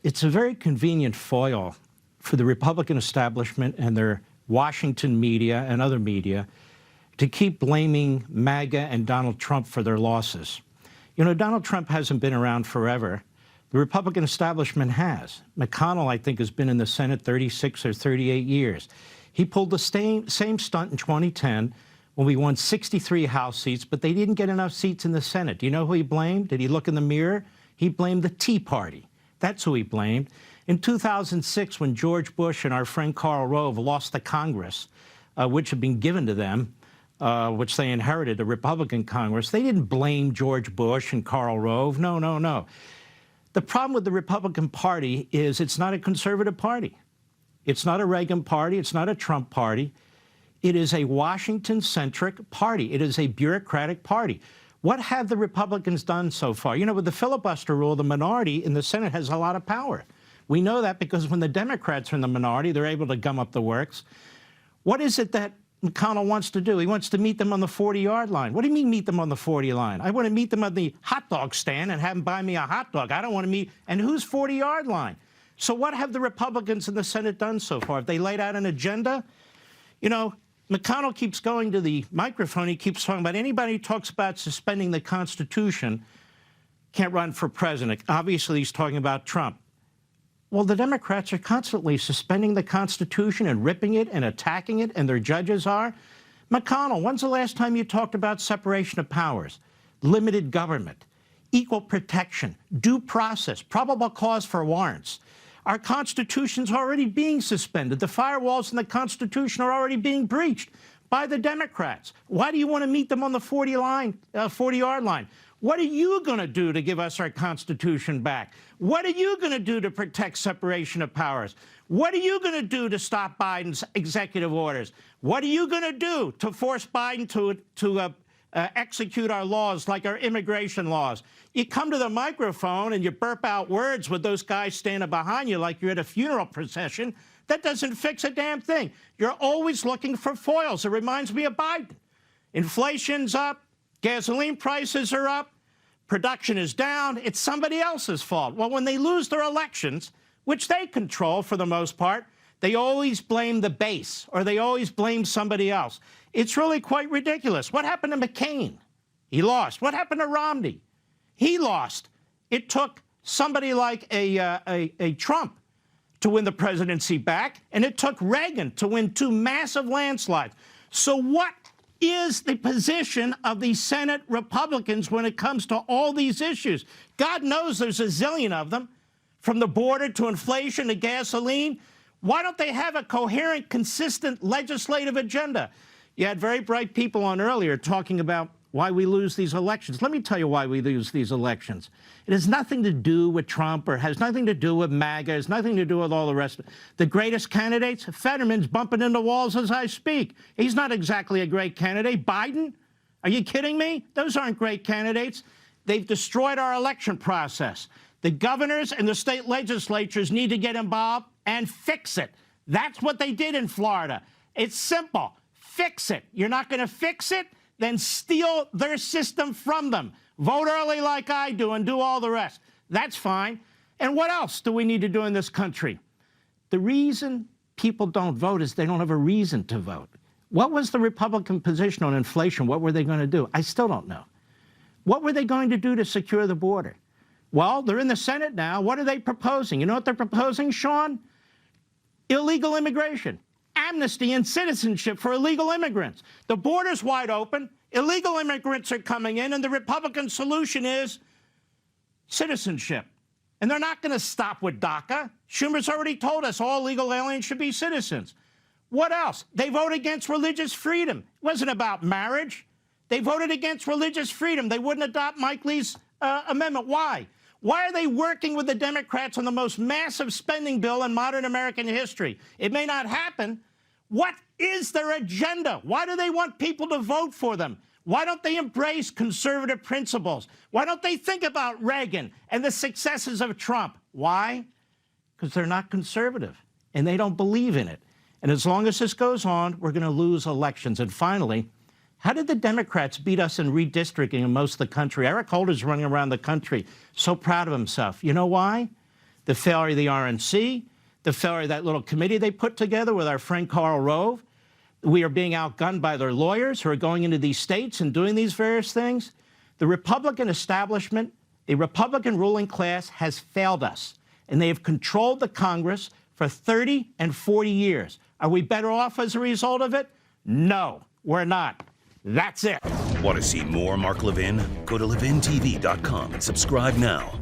It's a very convenient foil for the Republican establishment and their Washington media and other media to keep blaming MAGA and Donald Trump for their losses. You know, Donald Trump hasn't been around forever. The Republican establishment has. McConnell, I think, has been in the Senate 36 or 38 years. He pulled the same stunt in 2010 when we won 63 House seats, but they didn't get enough seats in the Senate. Do you know who he blamed? Did he look in the mirror? He blamed the Tea Party. That's who he blamed. In 2006, when George Bush and our friend Karl Rove lost the Congress, which had been given to them, which they inherited, the Republican Congress, they didn't blame George Bush and Karl Rove. No, no, no. The problem with the Republican Party is it's not a conservative party. It's not a Reagan party. It's not a Trump party. It is a Washington-centric party. It is a bureaucratic party. What have the Republicans done so far? You know, with the filibuster rule, the minority in the Senate has a lot of power. We know that because when the Democrats are in the minority, they're able to gum up the works. What is it that McConnell wants to do? He wants to meet them on the 40-yard line. What do you mean meet them on the 40 line? I want to meet them at the hot dog stand and have them buy me a hot dog. I don't want to meet. And whose 40-yard line? So what have the Republicans in the Senate done so far? Have they laid out an agenda? You know, McConnell keeps going to the microphone. He keeps talking about anybody who talks about suspending the Constitution can't run for president. Obviously, he's talking about Trump. Well, the Democrats are constantly suspending the Constitution and ripping it and attacking it, and their judges are. McConnell, when's the last time you talked about separation of powers, limited government, equal protection, due process, probable cause for warrants? Our Constitution's already being suspended. The firewalls in the Constitution are already being breached by the Democrats. Why do you want to meet them on the 40-yard line? What are you going to do to give us our Constitution back? What are you going to do to protect separation of powers? What are you going to do to stop Biden's executive orders? What are you going to do to force Biden to execute our laws like our immigration laws? You come to the microphone and you burp out words with those guys standing behind you like you're at a funeral procession. That doesn't fix a damn thing. You're always looking for foils. It reminds me of Biden. Inflation's up. Gasoline prices are up. Production is down. It's somebody else's fault. Well, when they lose their elections, which they control for the most part, they always blame the base or they always blame somebody else. It's really quite ridiculous. What happened to McCain? He lost. What happened to Romney? He lost. It took somebody like a Trump to win the presidency back, and it took Reagan to win 2 massive landslides. So what is the position of the Senate Republicans when it comes to all these issues? God knows there's a zillion of them, from the border to inflation to gasoline. Why don't they have a coherent, consistent legislative agenda? You had very bright people on earlier talking about why we lose these elections. Let me tell you why we lose these elections. It has nothing to do with Trump or has nothing to do with MAGA. It has nothing to do with all the rest of it. The greatest candidates, Fetterman's bumping into walls as I speak. He's not exactly a great candidate. Biden? Are you kidding me? Those aren't great candidates. They've destroyed our election process. The governors and the state legislatures need to get involved and fix it. That's what they did in Florida. It's simple. Fix it. You're not going to fix it? Then steal their system from them. Vote early like I do and do all the rest. That's fine. And what else do we need to do in this country? The reason people don't vote is they don't have a reason to vote. What was the Republican position on inflation? What were they going to do? I still don't know. What were they going to do to secure the border? Well, they're in the Senate now. What are they proposing? You know what they're proposing, Sean? Illegal immigration. Amnesty and citizenship for illegal immigrants. The border's wide open. Illegal immigrants are coming in, and the Republican solution is citizenship. And they're not going to stop with DACA. Schumer's already told us all legal aliens should be citizens. What else? They vote against religious freedom. It wasn't about marriage. They voted against religious freedom. They wouldn't adopt Mike Lee's amendment. Why? Why are they working with the Democrats on the most massive spending bill in modern American history? It may not happen. What is their agenda? Why do they want people to vote for them? Why don't they embrace conservative principles? Why don't they think about Reagan and the successes of Trump? Why? Because they're not conservative, and they don't believe in it. And as long as this goes on, we're going to lose elections. And finally, how did the Democrats beat us in redistricting in most of the country? Eric Holder's running around the country so proud of himself. You know why? the failure of the RNC, the failure of that little committee they put together with our friend Karl Rove. We are being outgunned by their lawyers who are going into these states and doing these various things. The Republican establishment, the Republican ruling class has failed us, and they have controlled the Congress for 30 and 40 years. Are we better off as a result of it? No, we're not. That's it. Want to see more Mark Levin? Go to levintv.com and subscribe now.